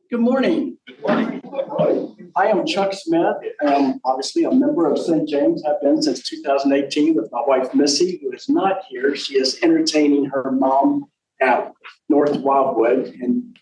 Good morning. Good morning. I am Chuck Smith. I am obviously a member of St. James. I've been since 2018 with my wife, Missy, who is not here. She is entertaining her mom at North Wildwood. And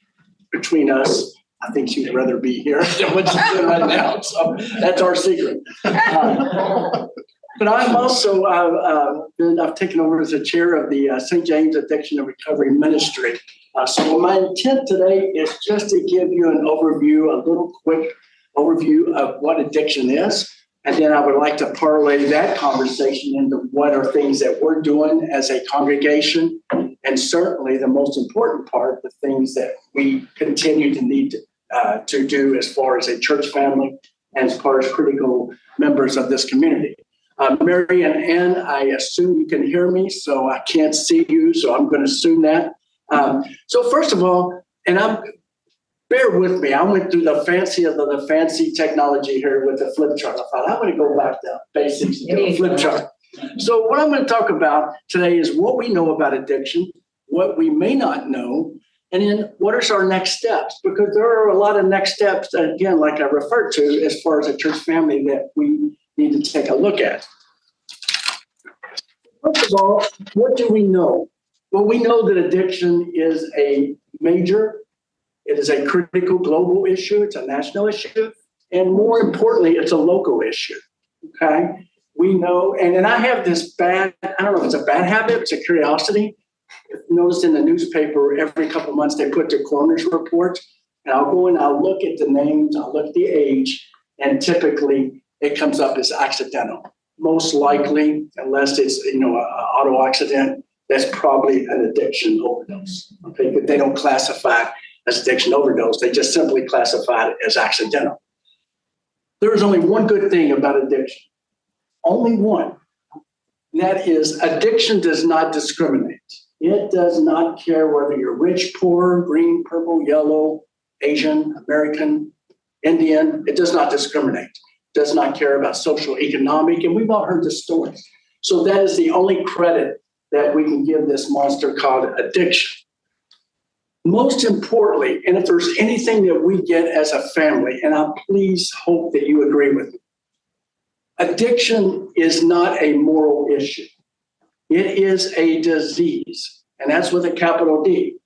between us, I think she'd rather be here than what she's doing right now. So that's our secret. But I'm also, I've taken over as the chair of the St. James Addiction and Recovery Ministry. So my intent today is just to give you an overview, a little quick overview of what addiction is. And then I would like to parlay that conversation into what are things that we're doing as a congregation. And certainly the most important part, the things that we continue to need to do as far as a church family and as far as critical members of this community. Mary and Ann, I assume you can hear me, so I can't see you, so I'm going to assume that. So first of all, bear with me, I went through the fancy technology here with the flip chart. I thought I'm going to go back to basics and do a flip chart. So what I'm going to talk about today is what we know about addiction, what we may not know, and then what are our next steps? Because there are a lot of next steps, again, like I referred to, as far as a church family that we need to take a look at. First of all, what do we know? Well, we know that addiction is it is a critical global issue, it's a national issue, and more importantly, it's a local issue, okay? We know, and then I have this I don't know if it's a bad habit, it's a curiosity. If you notice in the newspaper, every couple of months they put their coroner's report, and I'll go and I'll look at the names, I'll look at the age, and typically it comes up as accidental. Most likely, unless it's an auto accident, that's probably an addiction overdose. Okay, but they don't classify it as addiction overdose. They just simply classify it as accidental. There is only one good thing about addiction. Only one. And that is addiction does not discriminate. It does not care whether you're rich, poor, green, purple, yellow, Asian, American, Indian. It does not discriminate. It does not care about social, economic, and we've all heard the stories. So that is the only credit that we can give this monster called addiction. Most importantly, and if there's anything that we get as a family, and I please hope that you agree with me, addiction is not a moral issue. It is a disease, and that's with a capital D.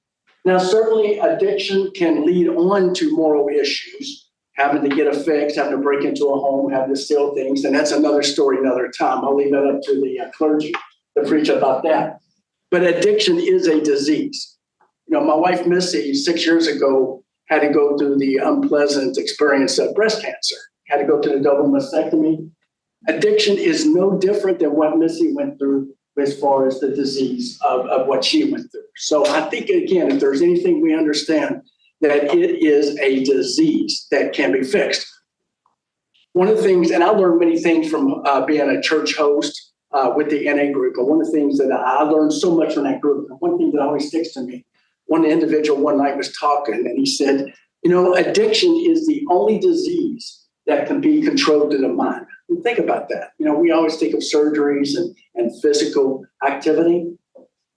Now, certainly addiction can lead on to moral issues, having to get a fix, having to break into a home, having to steal things, and that's another story another time. I'll leave that up to the clergy to preach about that. But addiction is a disease. My wife, Missy, 6 years ago, had to go through the unpleasant experience of breast cancer, had to go to the double mastectomy. Addiction is no different than what Missy went through as far as the disease of what she went through. So I think, again, if there's anything we understand, that it is a disease that can be fixed. One of the things, and I learned many things from being a church host with the NA group, but one of the things that I learned so much from that group, and one thing that always sticks to me, one individual one night was talking and he said, addiction is the only disease that can be controlled in the mind. And think about that. We always think of surgeries and physical activity.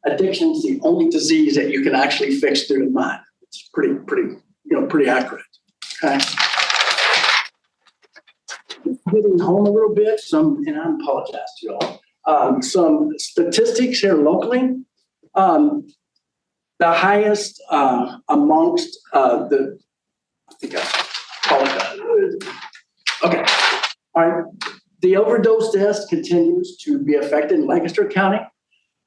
Addiction is the only disease that you can actually fix through the mind. It's pretty accurate. Okay. Getting home a little bit, and I apologize to y'all. Some statistics here locally. The highest amongst I think I apologize. Okay. All right. The overdose deaths continues to be affected in Lancaster County.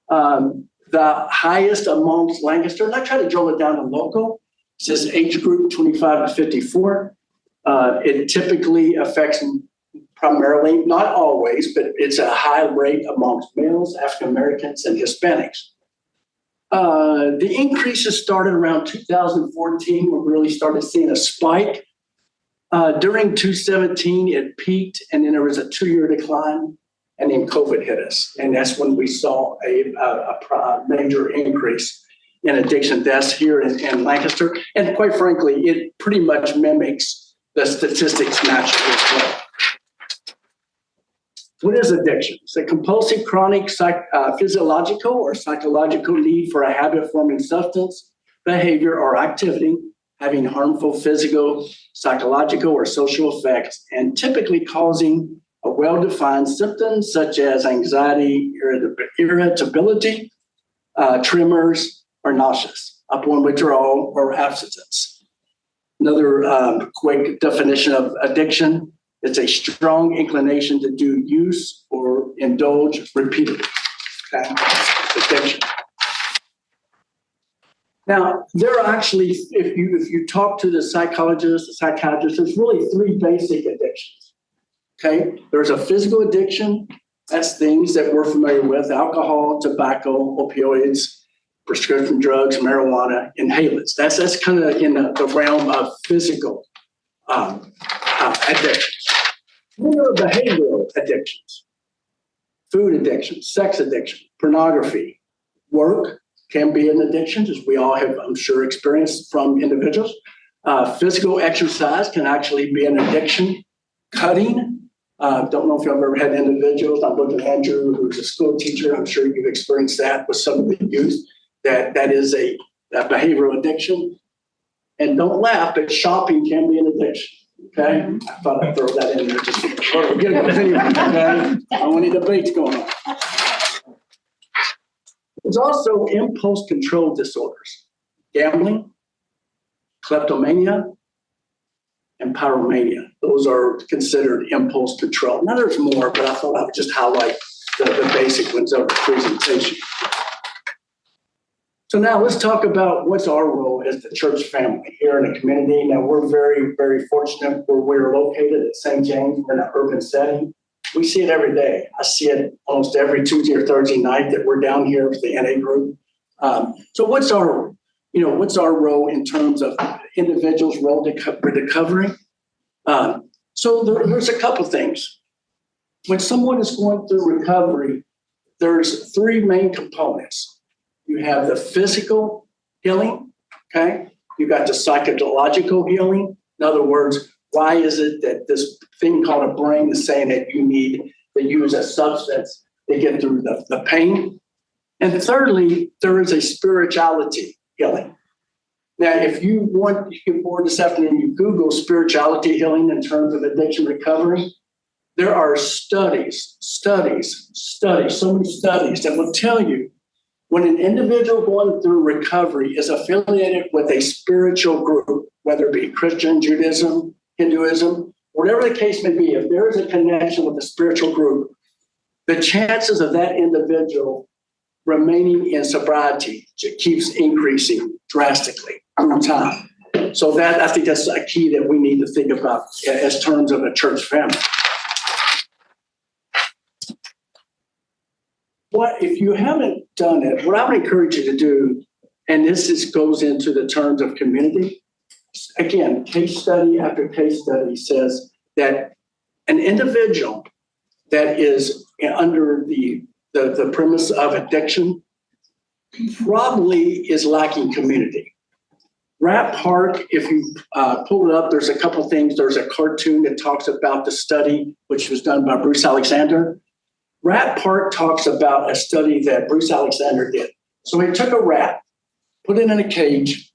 The highest amongst Lancaster, and I try to drill it down to local. It says age group 25 to 54. It typically affects primarily, not always, but it's a high rate amongst males, African Americans, and Hispanics. The increases started around 2014 when we really started seeing a spike. During 2017, it peaked, and then there was a 2-year decline, and then COVID hit us. And that's when we saw a major increase in addiction deaths here in Lancaster. And quite frankly, it pretty much mimics the statistics nationally as well. What is addiction? It's a compulsive, chronic, physiological or psychological need for a habit-forming substance, behavior, or activity having harmful physical, psychological, or social effects, and typically causing a well-defined symptoms such as anxiety, irritability, tremors, or nauseous, upon withdrawal or abstinence. Another quick definition of addiction: it's a strong inclination to do, use, or indulge repeatedly. Okay? Addiction. Now, there are actually, if you talk to the psychologist, the psychiatrist, there's really three basic addictions. Okay, there's a physical addiction. That's things that we're familiar with: alcohol, tobacco, opioids, prescription drugs, marijuana, inhalants. That's kind of in the realm of physical addictions. Then there are behavioral addictions: food addiction, sex addiction, pornography, work can be an addiction, as we all have, I'm sure, experienced from individuals. Physical exercise can actually be an addiction. Cutting. Don't know if you've ever had individuals. I'm looking at Andrew, who's a school teacher. I'm sure you've experienced that with some of the youth. That is a behavioral addiction. And don't laugh, but shopping can be an addiction. Okay, I thought I'd throw that in there just for get it. Anyway, okay, I don't want any debates going on. There's also impulse control disorders: gambling, kleptomania, and pyromania. Those are considered impulse control. Now there's more, but I thought I would just highlight the basic ones of the presentation. So now let's talk about what's our role as the church family here in the community. Now we're very, very fortunate where we're located at St. James. We're in an urban setting. We see it every day. I see it almost every Tuesday or Thursday night that we're down here with the NA group. So what's our role in terms of individuals' role to recovery? So there's a couple things. When someone is going through recovery, there's three main components. You have the physical healing, okay? You got the psychological healing. In other words, why is it that this thing called a brain is saying that you need to use a substance to get through the pain? And thirdly, there is a spirituality healing. Now, if you get bored this afternoon, you Google spirituality healing in terms of addiction recovery. There are so many studies that will tell you when an individual going through recovery is affiliated with a spiritual group, whether it be Christian, Judaism, Hinduism, whatever the case may be, if there is a connection with a spiritual group, the chances of that individual remaining in sobriety keeps increasing drastically over time. So I think that's a key that we need to think about as terms of a church family. What if you haven't done it? What I would encourage you to do, and this goes into the terms of community. Again, case study after case study says that an individual that is under the premise of addiction probably is lacking community. Rat Park, if you pull it up, there's a couple things. There's a cartoon that talks about the study, which was done by Bruce Alexander. Rat Park talks about a study that Bruce Alexander did. So he took a rat, put it in a cage,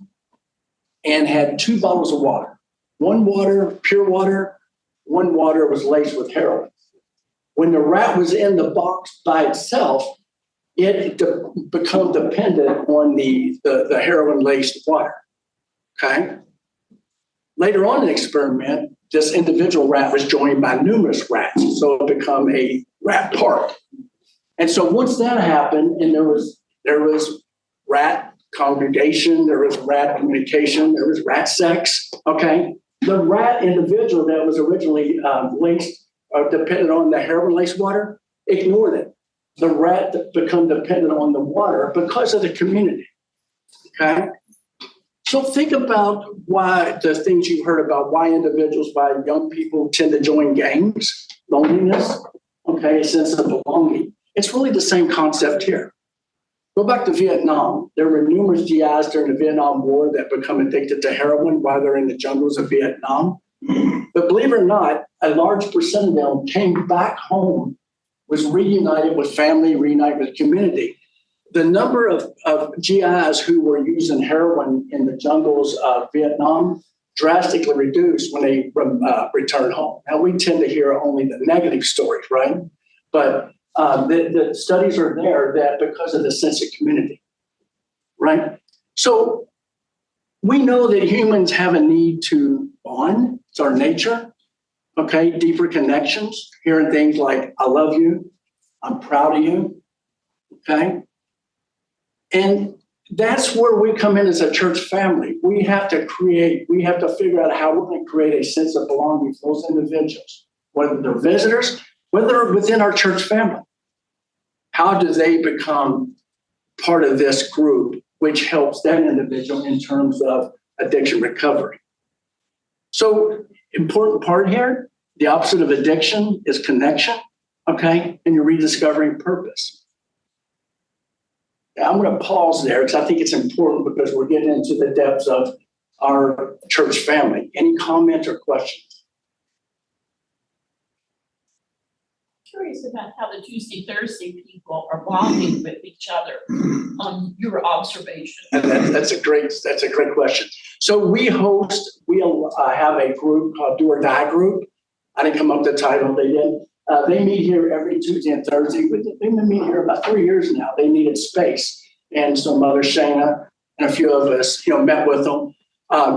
and had 2 bottles of water. One water, pure water, one water was laced with heroin. When the rat was in the box by itself, it became dependent on the heroin-laced water, okay? Later on in the experiment, this individual rat was joined by numerous rats, so it became a rat park. And so once that happened, and there was rat congregation, there was rat communication, there was rat sex, okay? The rat individual that was originally laced or dependent on the heroin-laced water ignored it. The rat became dependent on the water because of the community, okay? So think about why the things you've heard about, why young people tend to join gangs, loneliness, okay, a sense of belonging. It's really the same concept here. Go back to Vietnam. There were numerous GIs during the Vietnam War that become addicted to heroin while they're in the jungles of Vietnam. But believe it or not, a large percent of them came back home, was reunited with family, reunited with community. the number of GIs who were using heroin in the jungles of Vietnam drastically reduced when they returned home. Now, we tend to hear only the negative stories, right? But the studies are there that because of the sense of community, right? So we know that humans have a need to bond. It's our nature, okay? Deeper connections, hearing things like, I love you, I'm proud of you, okay? And that's where we come in as a church family. We have to figure out how we're going to create a sense of belonging for those individuals, whether they're visitors, whether they're within our church family. How do they become part of this group, which helps that individual in terms of addiction recovery? So, important part here, the opposite of addiction is connection, okay? And you're rediscovering purpose. Now, I'm going to pause there because I think it's important because we're getting into the depths of our church family. Any comments or questions? Curious about how the Tuesday, Thursday people are bonding with each other on your observation. And that's a great question. So we have a group called Do or Die Group. I didn't come up with the title, they did. They meet here every Tuesday and Thursday. They've been meeting here about 3 years now. They needed space. And so Mother Shana and a few of us, met with them.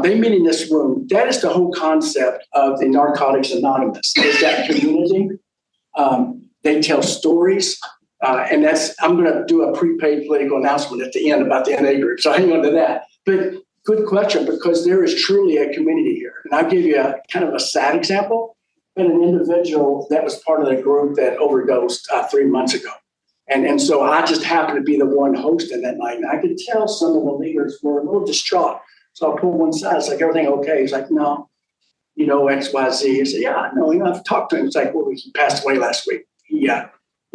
They meet in this room. That is the whole concept of the Narcotics Anonymous, is that community. They tell stories. And I'm going to do a prepaid political announcement at the end about the NA group. So hang on to that. But good question, because there is truly a community here. And I'll give you a kind of a sad example. And an individual that was part of the group that overdosed 3 months ago. And so I just happened to be the one hosting that night. And I could tell some of the leaders were a little distraught. So I pulled one side. It's like, everything okay? He's like, no, X, Y, Z. I said, yeah, no, I've talked to him. It's like, well, he passed away last week. He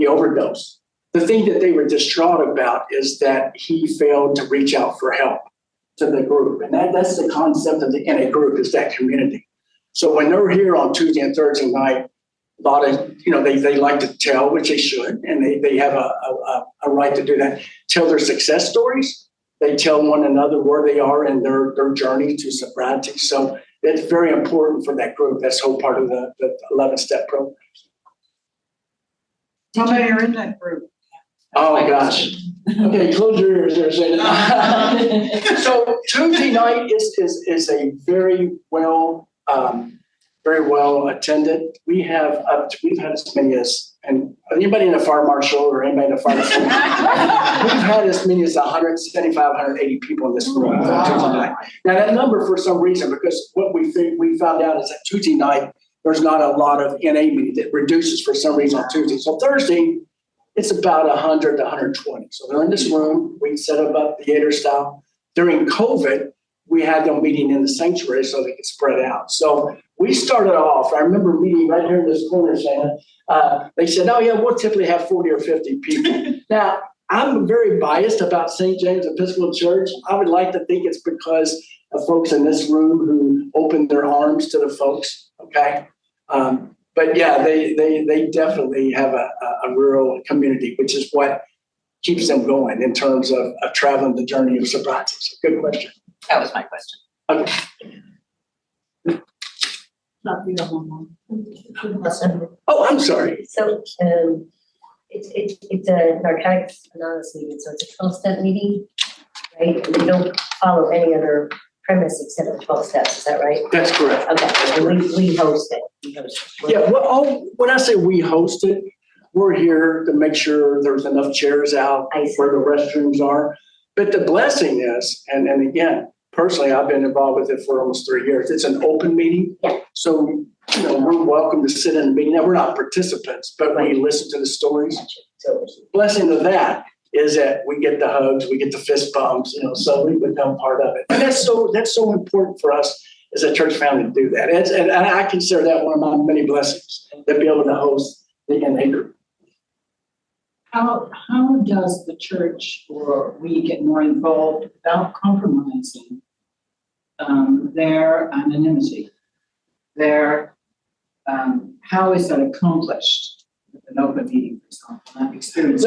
overdosed. The thing that they were distraught about is that he failed to reach out for help to the group. And that's the concept of the NA group, is that community. So when they're here on Tuesday and Thursday night, a lot of, they like to tell, which they should, and they have a right to do that, tell their success stories. They tell one another where they are in their journey to sobriety. So it's very important for that group. That's whole part of the 11-step program. How many are in that group? Oh, gosh. Okay, close your ears there, Shana. So Tuesday night is a very well attended. We've had as many as, and anybody in the fire marshal or anybody in the fire marshal, we've had as many as 175, 180 people in this room on Tuesday night. Now that number, for some reason, because what we found out is that Tuesday night, there's not a lot of NA meetings. It reduces for some reason on Tuesday. So Thursday, it's about 100 to 120. So they're in this room. We set up theater style. During COVID, we had them meeting in the sanctuary so they could spread out. So we started off, I remember meeting right here in this corner, Shana. They said, oh yeah, we'll typically have 40 or 50 people. Now, I'm very biased about St. James Episcopal Church. I would like to think it's because of folks in this room who opened their arms to the folks, okay? But yeah, they definitely have a rural community, which is what keeps them going in terms of traveling the journey of sobriety. So good question. That was my question. Okay. Awesome. Oh, I'm sorry. So it's a Narcotics Anonymous meeting, so it's a 12-step meeting, right? And we don't follow any other premise except the 12 steps, is that right? That's correct. Okay, and we host it. Yeah, when I say we host it, we're here to make sure there's enough chairs out where the restrooms are. But the blessing is, and again, personally, I've been involved with it for almost 3 years. It's an open meeting. Yeah. So, we're welcome to sit in the meeting. Now, we're not participants, but we listen to the stories. So blessing of that is that we get the hugs, we get the fist bumps, so we become part of it. And that's so important for us as a church family to do that. And I consider that one of my many blessings, to be able to host the NA group. How does the church or we get more involved without compromising their anonymity? How is that accomplished? an open meeting, for example. I've experienced.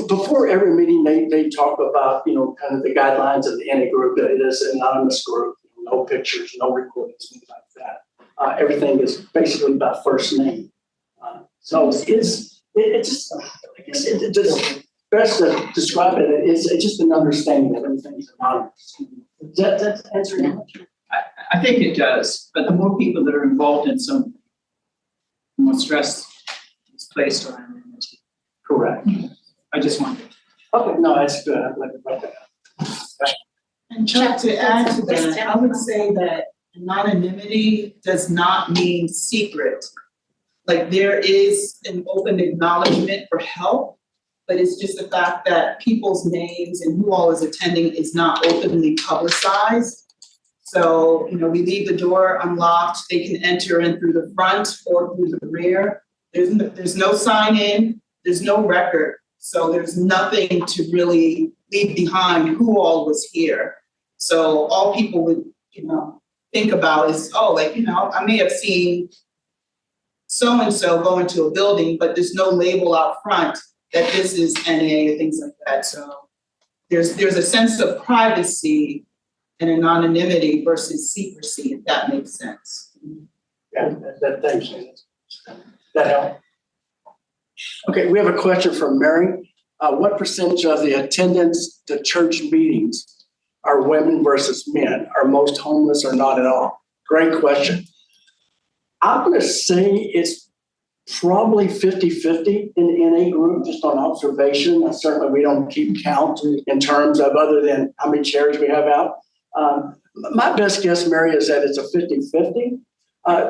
Before every meeting, they talk about, kind of the guidelines of the NA group, that it is an anonymous group, no pictures, no recordings, things like that. Everything is basically by first name. So it's just, I guess it's just best to describe it, it's just an understanding that everything's anonymous. Does that answer your question? I think it does, but the more people that are involved in something, the more stress is placed on them. Correct. I just wanted. Okay, no, that's good. I'd like to write that down. And Chuck, to add to that, I would say that anonymity does not mean secret. Like, there is an open acknowledgement for help, but it's just the fact that people's names and who all is attending is not openly publicized. So, we leave the door unlocked, they can enter in through the front or through the rear. There's no sign in, there's no record, so there's nothing to really leave behind who all was here. So all people would, think about is, I may have seen so-and-so go into a building, but there's no label out front that this is NA or things like that. So there's a sense of privacy and anonymity versus secrecy, if that makes sense. Yeah, thanks. That helped. Okay, we have a question from Mary. What percentage of the attendance to church meetings are women versus men? Are most homeless or not at all? Great question. I'm going to say it's probably 50-50 in the NA group, just on observation. Certainly we don't keep count in terms of other than how many chairs we have out. My best guess, Mary, is that it's a 50-50.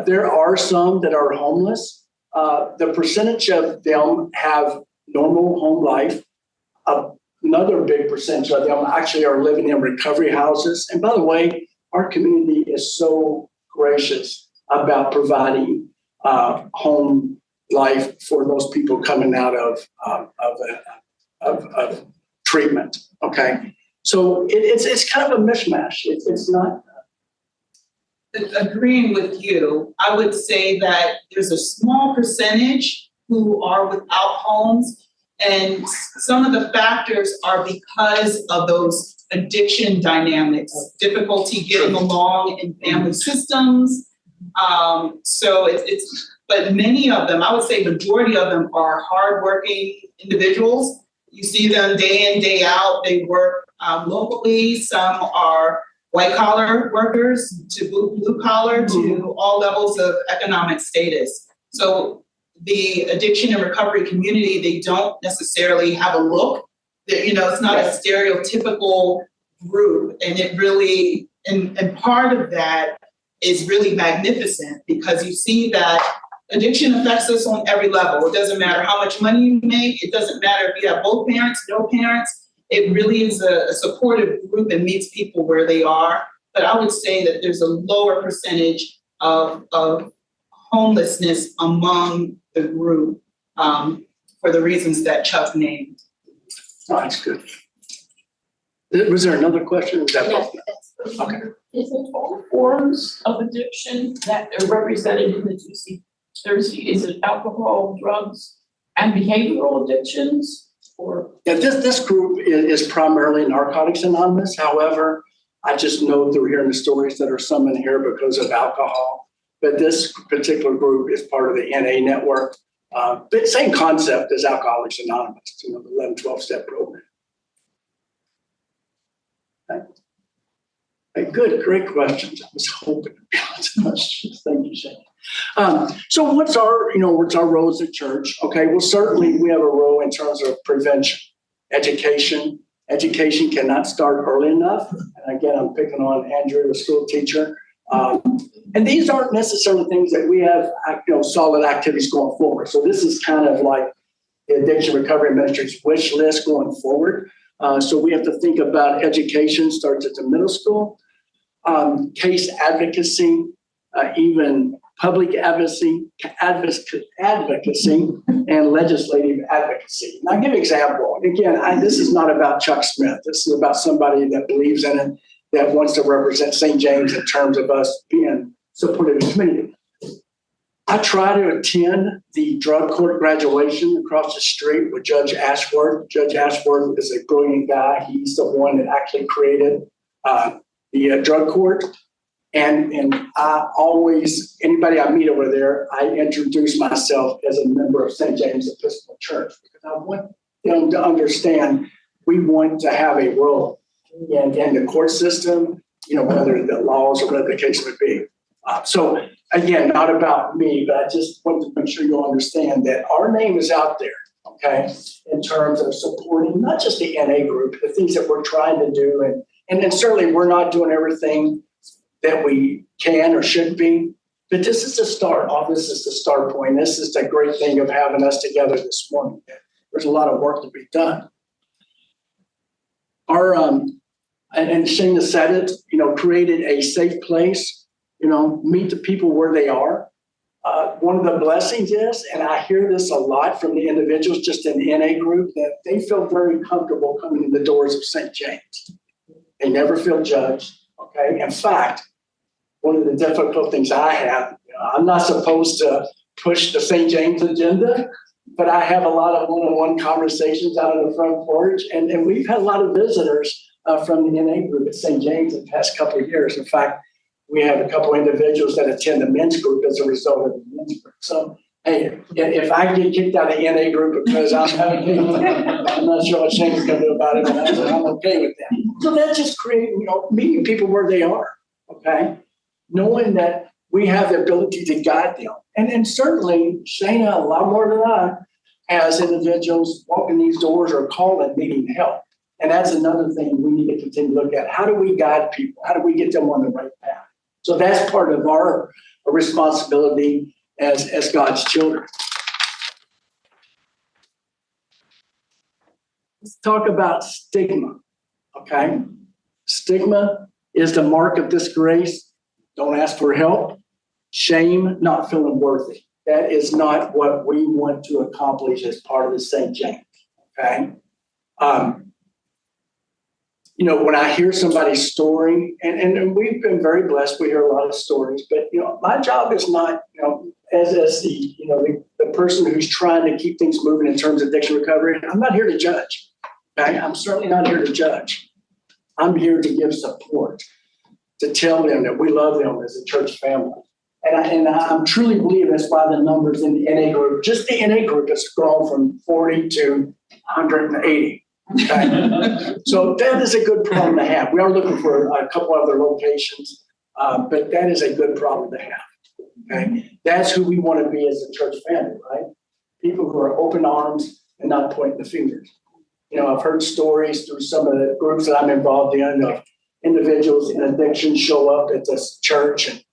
There are some that are homeless. The percentage of them have normal home life. Another big percentage of them actually are living in recovery houses. And by the way, our community is so gracious about providing home life for those people coming out of treatment. Okay, so it's kind of a mishmash. It's not. Agreeing with you, I would say that there's a small percentage who are without homes, and some of the factors are because of those addiction dynamics, difficulty getting along in family systems. But many of them, I would say majority of them, are hardworking individuals. You see them day in, day out. They work locally. Some are white collar workers to blue collar to all levels of economic status. So the addiction and recovery community, they don't necessarily have a look. It's not a stereotypical group, and it really, and part of that is really magnificent, because you see that addiction affects us on every level. It doesn't matter how much money you make. It doesn't matter if you have both parents, no parents. It really is a supportive group and meets people where they are. But I would say that there's a lower percentage of homelessness among the group for the reasons that Chuck named. Oh, that's good. Was there another question? Or was that both? Okay. Is it all forms of addiction that are represented in the 2C30? Is it alcohol, drugs, and behavioral addictions? Or Yeah, this group is primarily Narcotics Anonymous. However, I just know through hearing the stories that are some in here because of alcohol. But this particular group is part of the NA network. But same concept as Alcoholics Anonymous, the 11, 12-step program. Okay, good, great questions. I was hoping to be able to questions. Thank you, Shane. So what's our role as a church? Okay, well, certainly we have a role in terms of prevention, education. Education cannot start early enough. And again, I'm picking on Andrew, the school teacher. And these aren't necessarily things that we have, solid activities going forward. So this is kind of like the Addiction Recovery Ministry's wish list going forward. So we have to think about education starts at the middle school, case advocacy, even public advocacy, and legislative advocacy. And I'll give an example. Again, this is not about Chuck Smith. This is about somebody that believes in it, that wants to represent St. James in terms of us being supportive of the community. I try to attend the drug court graduation across the street with Judge Ashworth. Judge Ashworth is a brilliant guy. He's the one that actually created the drug court. And I always, anybody I meet over there, I introduce myself as a member of St. James Episcopal Church because I want them to understand we want to have a role in the court system, whether the laws or whatever the case would be. So again, not about me, but I just want to make sure you'll understand that our name is out there, okay, in terms of supporting not just the NA group, the things that we're trying to do. And then certainly we're not doing everything that we can or should be, but this is the start. All this is the start point. This is the great thing of having us together this morning. There's a lot of work to be done. Our, and Shana said it, created a safe place, meet the people where they are. One of the blessings is, and I hear this a lot from the individuals just in the NA group, that they feel very comfortable coming in the doors of St. James. They never feel judged, okay? In fact, one of the difficult things I have, I'm not supposed to push the St. James agenda, but I have a lot of one-on-one conversations out on the front porch, and we've had a lot of visitors from the NA group at St. James in the past couple of years. In fact, we have a couple of individuals that attend the men's group as a result of the men's group. So, hey, if I get kicked out of the NA group because I'm not sure what Shane's going to do about it, but I'm okay with that. So that's just creating, meeting people where they are, okay? Knowing that we have the ability to guide them. And certainly, Shana, a lot more than I, has individuals walking these doors or calling needing help. And that's another thing we need to continue to look at. How do we guide people? How do we get them on the right path? So that's part of our responsibility as God's children. Let's talk about stigma, okay? Stigma is the mark of disgrace. Don't ask for help. Shame, not feeling worthy. That is not what we want to accomplish as part of the St. James, okay? When I hear somebody's story, and we've been very blessed, we hear a lot of stories, but, my job is not, as the person who's trying to keep things moving in terms of addiction recovery, I'm not here to judge, okay? I'm certainly not here to judge. I'm here to give support, to tell them that we love them as a church family. And I'm truly believe that's why the numbers in the NA group, just the NA group, has grown from 40 to 180. Okay? So that is a good problem to have. We are looking for a couple other locations, but that is a good problem to have. Okay? That's who we want to be as a church family, right? People who are open arms and not pointing the fingers. I've heard stories through some of the groups that I'm involved in of individuals in addiction show up at this church and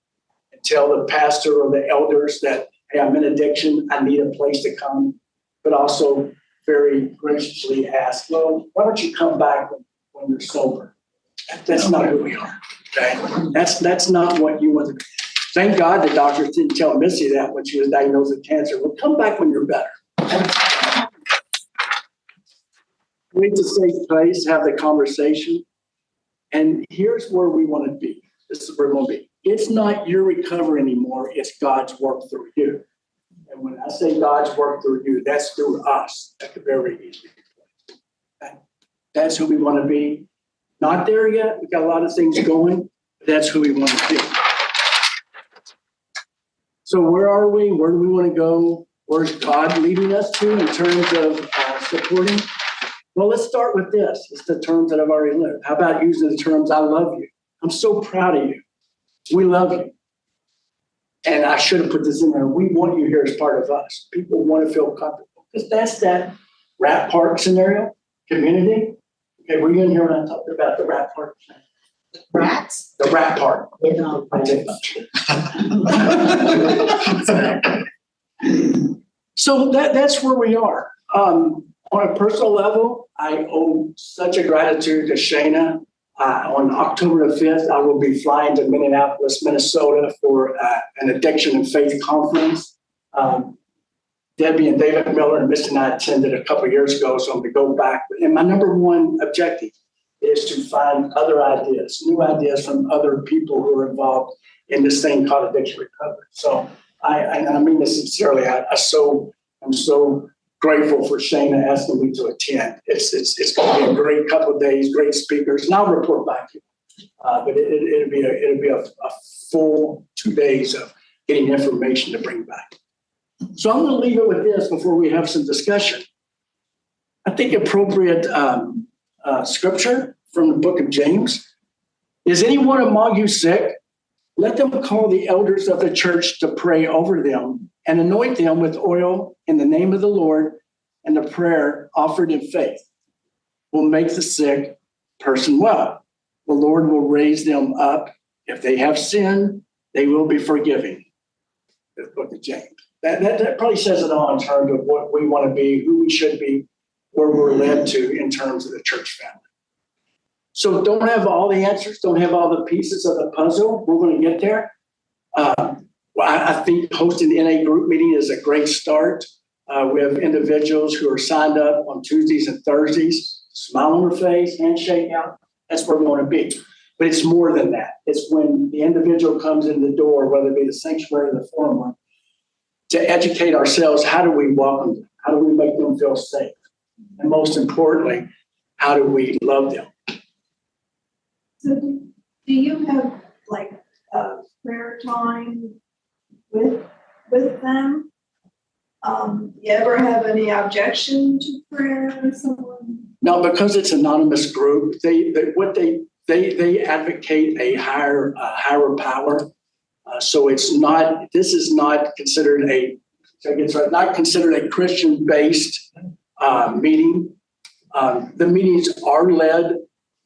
tell the pastor or the elders that, hey, I'm in addiction, I need a place to come, but also very graciously ask, well, why don't you come back when you're sober? That's not who we are, okay? That's not what you want to do. Thank God the doctors didn't tell Missy that when she was diagnosed with cancer. Well, come back when you're better. We need to stay place, have the conversation. And here's where we want to be. This is where we're going to be. It's not your recovery anymore. It's God's work through you. And when I say God's work through you, that's through us at the very easy. Okay? That's who we want to be. Not there yet. We've got a lot of things going, but that's who we want to be. So where are we? Where do we want to go? Where's God leading us to in terms of supporting? Well, let's start with this. It's the terms that I've already lived. How about using the terms, I love you. I'm so proud of you. We love you. And I should have put this in there. We want you here as part of us. People want to feel comfortable. Because that's that rat park scenario, community. Okay, were you in here when I talked about the rat park? Rats? The rat park. No. I take So that's where we are. On a personal level, I owe such a gratitude to Shana. On October the 5th, I will be flying to Minneapolis, Minnesota for an addiction and faith conference. Debbie and David Miller and Missy and I attended a couple of years ago, so I'm going to go back. And my number one objective is to find other ideas, new ideas from other people who are involved in this thing called addiction recovery. So I mean this sincerely, I'm so grateful for Shana asking me to attend. It's gonna be a great couple of days, great speakers, and I'll report back to you. But it'll be a full 2 days of getting information to bring back. So I'm gonna leave it with this before we have some discussion. I think appropriate scripture from the book of James. Is anyone among you sick? Let them call the elders of the church to pray over them and anoint them with oil in the name of the Lord, and the prayer offered in faith will make the sick person well. The Lord will raise them up. If they have sinned, they will be forgiven. The book of James. That probably says it all in terms of what we want to be, who we should be, where we're led to in terms of the church family. So don't have all the answers, don't have all the pieces of the puzzle. We're going to get there. I think hosting the NA group meeting is a great start. We have individuals who are signed up on Tuesdays and Thursdays, smile on their face, handshake out. That's where we want to be. But it's more than that. It's when the individual comes in the door, whether it be the sanctuary or the forum room, to educate ourselves. How do we welcome them? How do we make them feel safe? And most importantly, how do we love them? So do you have like a prayer time with them? You ever have any objection to prayer with someone? Now, because it's an anonymous group, they advocate a higher power. So this is not considered not considered a Christian-based meeting. The meetings are led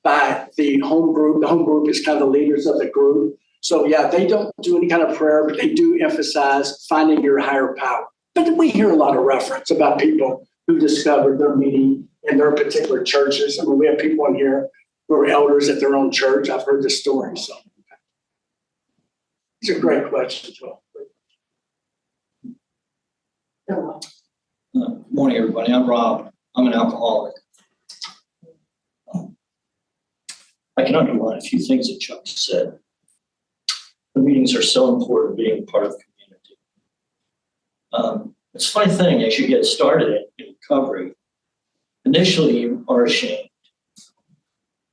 by the home group. The home group is kind of the leaders of the group. So yeah, they don't do any kind of prayer, but they do emphasize finding your higher power. But we hear a lot of reference about people who discovered their meeting in their particular churches. I mean, we have people in here who are elders at their own church. I've heard this story. So it's a great question, Joel. Good morning, everybody. I'm Rob. I'm an alcoholic. I can underline a few things that Chuck said. The meetings are so important, being part of the community. It's a funny thing, as you get started in recovery, initially you are ashamed,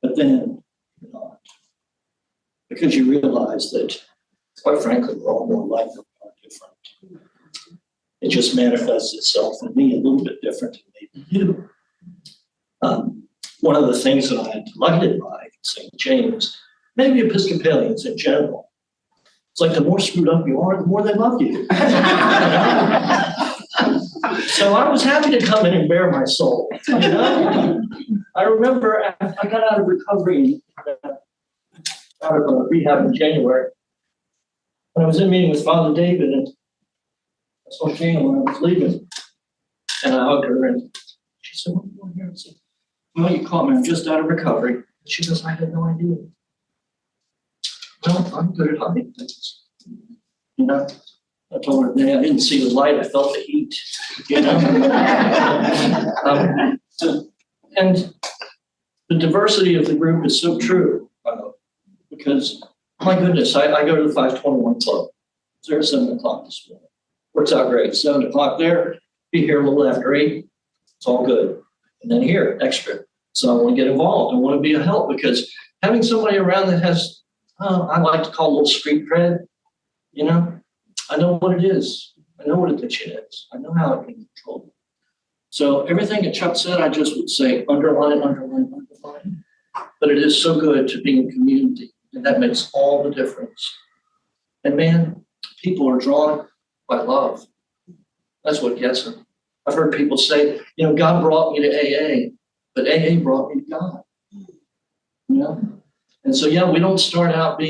but then you're not. Because you realize that, quite frankly, we're all more alike than we are different. It just manifests itself in me a little bit different than maybe you. One of the things that I'm delighted by St. James, maybe Episcopalians in general, it's like the more screwed up you are, the more they love you. So I was happy to come in and bare my soul. You know? I remember I got out of recovery, out of rehab in January. When I was in a meeting with Father David, and I saw Jane when I was leaving, and I hugged her, and she said, "What are you doing here?" I said, "Well, you caught me. I'm just out of recovery." She goes, "I had no idea." Well, I'm good at hiding things. You know, I told her, I didn't see the light, I felt the heat. You know, and the diversity of the group is so true because, my goodness, I go to the 521 club. It's there at 7 o'clock this morning. Works out great. 7 o'clock there, be here a little after 8. It's all good. And then here, extra. So I want to get involved. I want to be a help because having somebody around that has, I like to call a little street cred, you know, I know what it is. I know what addiction is. I know how it can control you. So everything that Chuck said, I just would say underline, underline, underline. But it is so good to be in community, and that makes all the difference. And man, people are drawn by love. That's what gets them. I've heard people say, you know, God brought me to AA, but AA brought me to God. You know? And so, yeah, we don't start out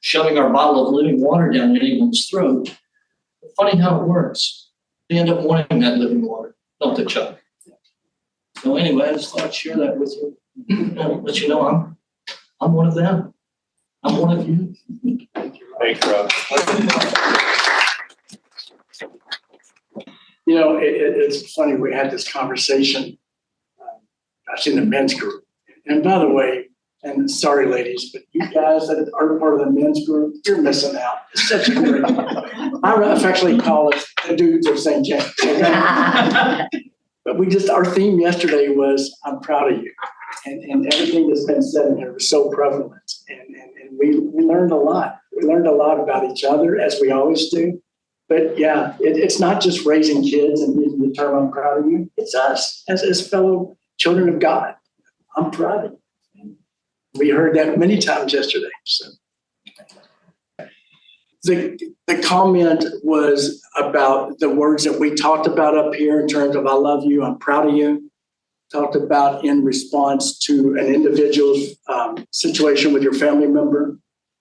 shoving our bottle of living water down anyone's throat. But funny how it works. They end up wanting that living water, don't they, Chuck? So anyway, I just thought I'd share that with you. Let you know I'm one of them. I'm one of you. Thanks, Rob. You know, it's funny, we had this conversation, in the men's group. And by the way, and sorry, ladies, but you guys that are part of the men's group, you're missing out. It's such a great, I affectionately call us the dudes of St. James. But our theme yesterday was, I'm proud of you. And everything that's been said in here was so prevalent. And we learned a lot. We learned a lot about each other, as we always do. But yeah, it's not just raising kids and using the term I'm proud of you. It's us as fellow children of God. I'm proud of you. We heard that many times yesterday. So the comment was about the words that we talked about up here in terms of I love you, I'm proud of you. Talked about in response to an individual's situation with your family member,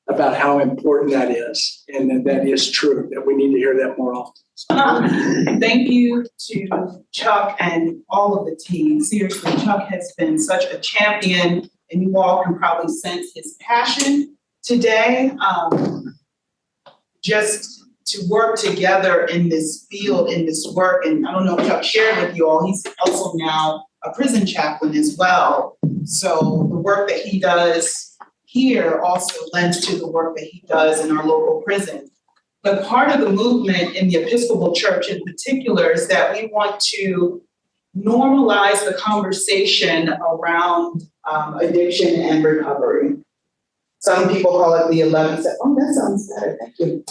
about how important that is. And that is true, that we need to hear that more often. Thank you to Chuck and all of the team. Seriously, Chuck has been such a champion, and you all can probably sense his passion today. Just to work together in this field, in this work, and I don't know if Chuck shared with you all, he's also now a prison chaplain as well. So the work that he does here also lends to the work that he does in our local prison. But part of the movement in the Episcopal Church in particular is that we want to normalize the conversation around addiction and recovery. Some people call it the 11 step. Oh, that sounds better, thank you.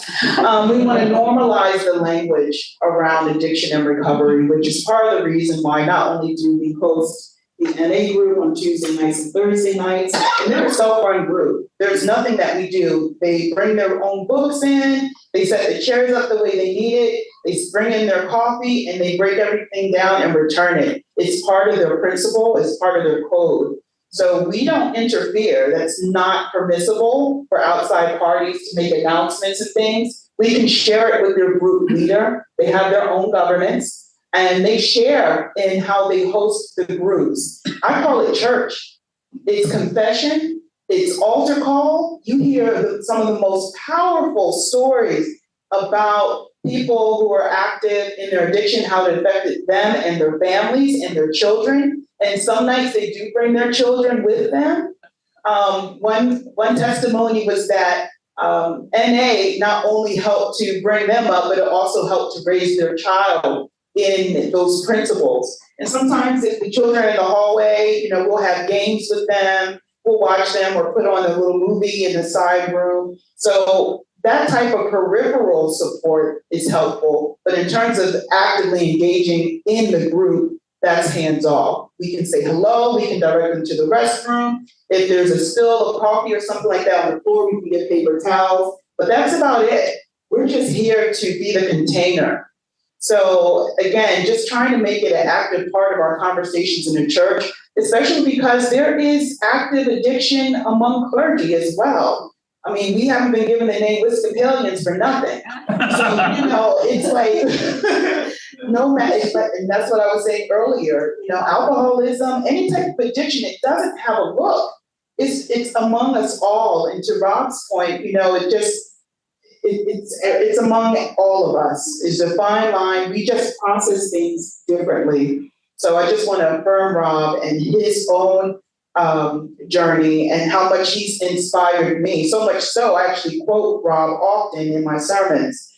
We want to normalize the language around addiction and recovery, which is part of the reason why not only do we host the NA group on Tuesday nights and Thursday nights, and they're a self-run group. There's nothing that we do. They bring their own books in, they set the chairs up the way they need it, they bring in their coffee, and they break everything down and return it. It's part of their principle, it's part of their code. So we don't interfere. That's not permissible for outside parties to make announcements and things. We can share it with their group leader. They have their own governance and they share in how they host the groups. I call it church. It's confession. It's altar call. You hear some of the most powerful stories about people who are active in their addiction, how it affected them and their families and their children. And some nights they do bring their children with them. One testimony was that NA not only helped to bring them up, but it also helped to raise their child in those principles. And sometimes if the children are in the hallway, we'll have games with them, we'll watch them or put on a little movie in the side room. So that type of peripheral support is helpful. But in terms of actively engaging in the group, that's hands off. We can say hello, we can direct them to the restroom. If there's a spill of coffee or something like that on the floor, we can get paper towels, but that's about it. We're just here to be the container. So again, just trying to make it an active part of our conversations in the church, especially because there is active addiction among clergy as well. I mean, we haven't been given the name Episcopalians for nothing. So, it's like, no matter, and that's what I was saying earlier, alcoholism, any type of addiction, it doesn't have a look. It's among us all. And to Rob's point, it's among all of us. It's a fine line. We just process things differently. So I just want to affirm Rob and his own journey and how much he's inspired me. So much so, I actually quote Rob often in my sermons.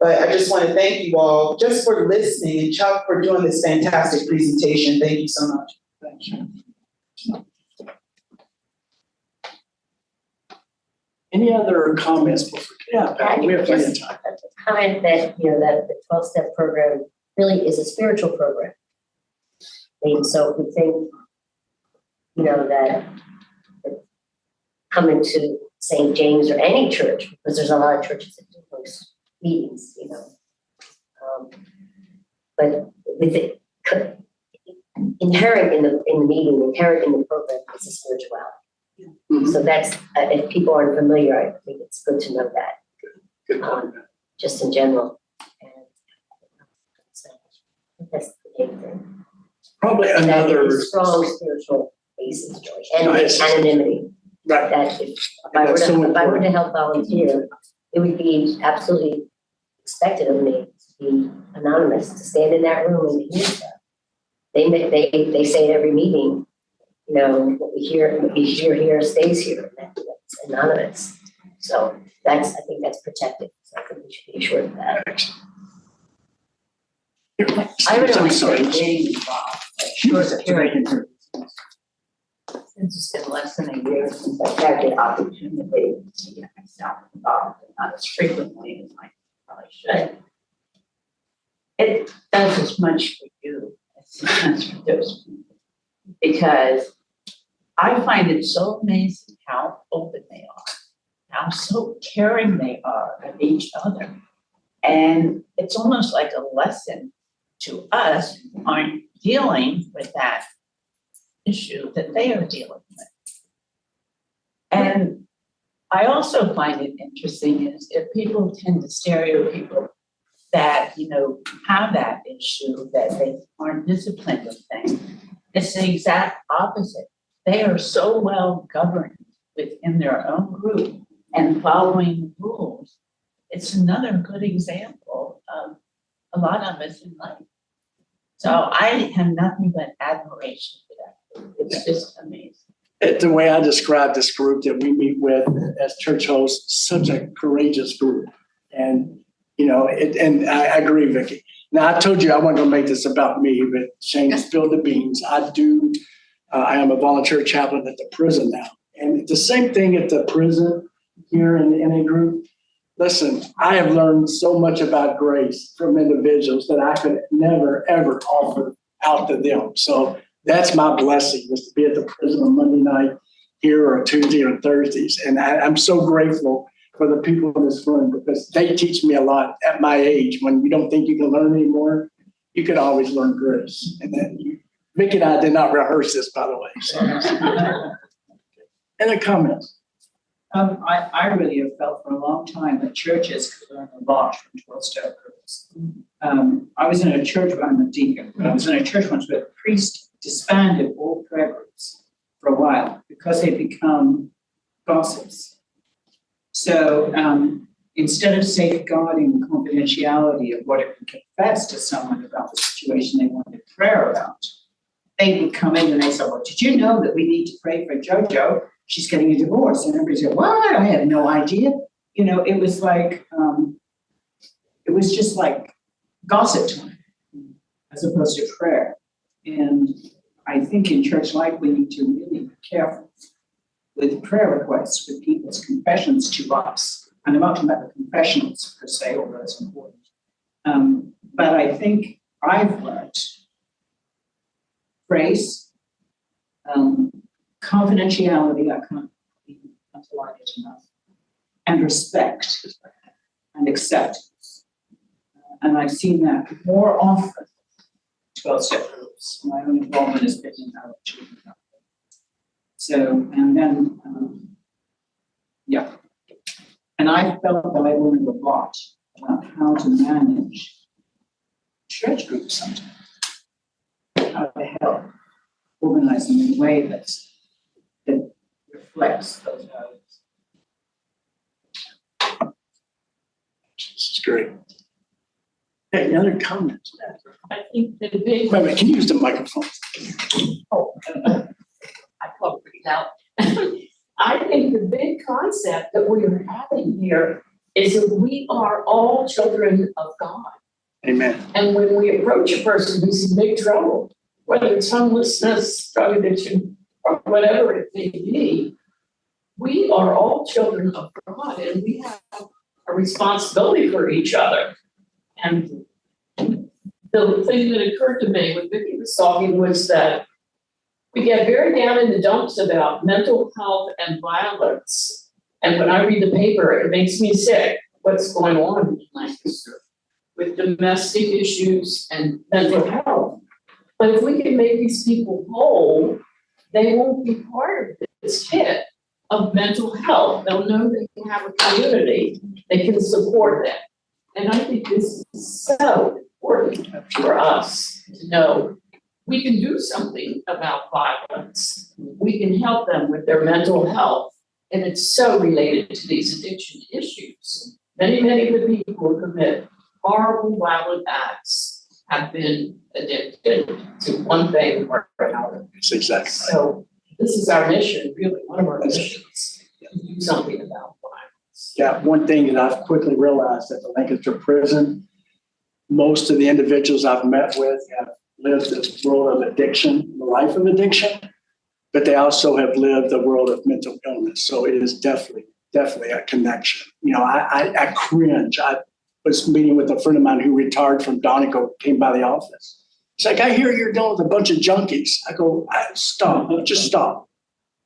But I just want to thank you all just for listening, and Chuck for doing this fantastic presentation. Thank you so much. Thank you. Any other comments? Yeah, Pat, we have plenty of time. Comment that, that the 12-step program really is a spiritual program. And so if we think, that coming to St. James or any church, because there's a lot of churches that do host meetings, but with it, inherent in the meeting, inherent in the program is a spirituality. Mhm. So that's, if people aren't familiar, I think it's good to know that. Good point. Just in general. And so that's the main thing. Probably And that another. is strong spiritual basis, really, and Nice. anonymity. Right. That if I were That's so to important. help volunteer, it would be absolutely expected of me to be anonymous, to stand in that room and hear stuff. They say at every meeting, what we hear here stays here. That's anonymous. So I think that's protected, so I think we should be assured of that. I would I'm only sorry. say getting involved, short period. Since it's been less than a year since I've had the opportunity to get myself involved, and not as frequently as I probably should. It does as much for you as it does for those people. Because I find it so amazing how open they are, how so caring they are of each other. And it's almost like a lesson to us who aren't dealing with that issue that they are dealing with. And I also find it interesting is if people tend to stereotype people that, have that issue, that they aren't disciplined with things, it's the exact opposite. They are so well governed within their own group and following rules. It's another good example of a lot of us in life. So I have nothing but admiration for that group. It's just amazing. The way I describe this group that we meet with as church hosts, such a courageous group. And, and I agree, Vicki. Now, I told you I wasn't going to make this about me, but Shane spilled the beans. I am a volunteer chaplain at the prison now. And it's the same thing at the prison here in the NA group. Listen, I have learned so much about grace from individuals that I could never, ever offer out to them. So that's my blessing, is to be at the prison on Monday night here or Tuesday or Thursdays. And I'm so grateful for the people in this room because they teach me a lot at my age. When you don't think you can learn anymore, you can always learn grace. And then Vicki and I did not rehearse this, by the way. So. Any comments? I really have felt for a long time that churches could learn a lot from 12-step groups. I was in a church, I'm a deacon, but I was in a church once where the priest disbanded all prayer groups for a while because they become gossips. So instead of safeguarding the confidentiality of what it could confess to someone about the situation they wanted prayer about, they would come in and they said, well, did you know that we need to pray for JoJo? She's getting a divorce. And everybody said, what? I had no idea. It was like, it was just like gossip time as opposed to prayer. And I think in church life, we need to really be careful with prayer requests, with people's confessions to us. And I'm not talking about the confessions per se, although that's important. But I think I've learned grace, confidentiality, I can't even underline it enough, and respect and acceptance. And I've seen that more often, 12-step groups. My own involvement has been in our children. So, and then, And I felt that I learned a lot about how to manage church groups sometimes, how to help organize them in a way that reflects those values. This is great. Hey, any other comments? I think the big, Wait a minute, can you use the microphone? I talk pretty loud. I think the big concept that we are having here is that we are all children of God. Amen. And when we approach a person who's in big trouble, whether it's homelessness, drug addiction, or whatever it may be, we are all children of God and we have a responsibility for each other. And the thing that occurred to me when Vicki was talking was that we get very down in the dumps about mental health and violence. And when I read the paper, it makes me sick what's going on in Lancaster with domestic issues and mental health. But if we can make these people whole, they won't be part of this hit of mental health. They'll know they can have a community, they can support them. And I think this is so important for us to know we can do something about violence. We can help them with their mental health. And it's so related to these addiction issues. Many of the people who commit horrible violent acts have been addicted to one thing or another. That's exactly right. So this is our mission, really, one of our missions, to do something about violence. Yeah, one thing that I've quickly realized at the Lancaster prison, most of the individuals I've met with have lived the world of addiction, the life of addiction, but they also have lived the world of mental illness. So it is definitely a connection. I cringe. I was meeting with a friend of mine who retired from Donegal, came by the office. He's like, I hear you're dealing with a bunch of junkies. I go, stop, just stop.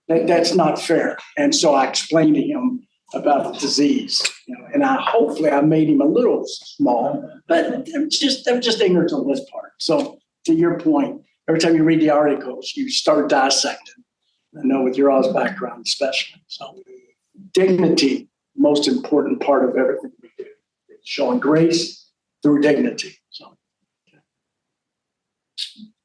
That's not fair. And so I explained to him about the disease, and hopefully I made him a little small, but they're just ignorant on this part. So to your point, every time you read the articles, you start dissecting. I know with your all's background, especially. So dignity, most important part of everything we do. It's showing grace through dignity. So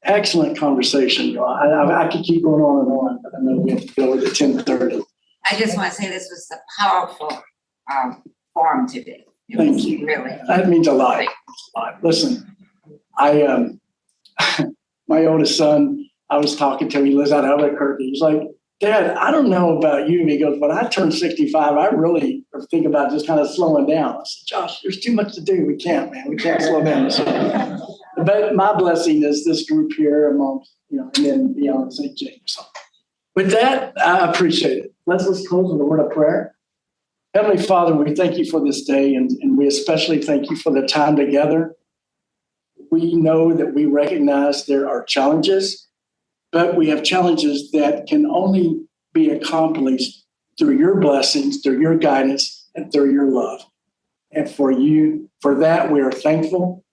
excellent conversation. I could keep going on and on, but I know we have to go to 10:30. I just want to say this was a powerful forum today. It Thank was you. really. That means a lot. Listen, my oldest son, I was talking to him, he lives out of Albuquerque. He's like, Dad, I don't know about you. He goes, when I turned 65, I really think about just kind of slowing down. I said, Josh, there's too much to do. We can't, man. We can't slow down. So, but my blessing is this group here amongst, and then beyond St. James. So with that, I appreciate it. Let's close with a word of prayer. Heavenly Father, we thank you for this day, and we especially thank you for the time together. We know that we recognize there are challenges, but we have challenges that can only be accomplished through your blessings, through your guidance, and through your love. And for that, we are thankful,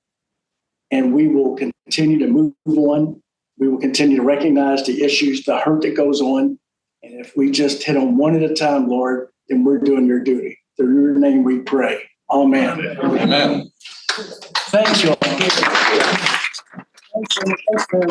and we will continue to move on. We will continue to recognize the issues, the hurt that goes on. And if we just hit on one at a time, Lord, then we're doing your duty. Through your name we pray. Amen. Amen. Thanks, y'all. Thanks, man.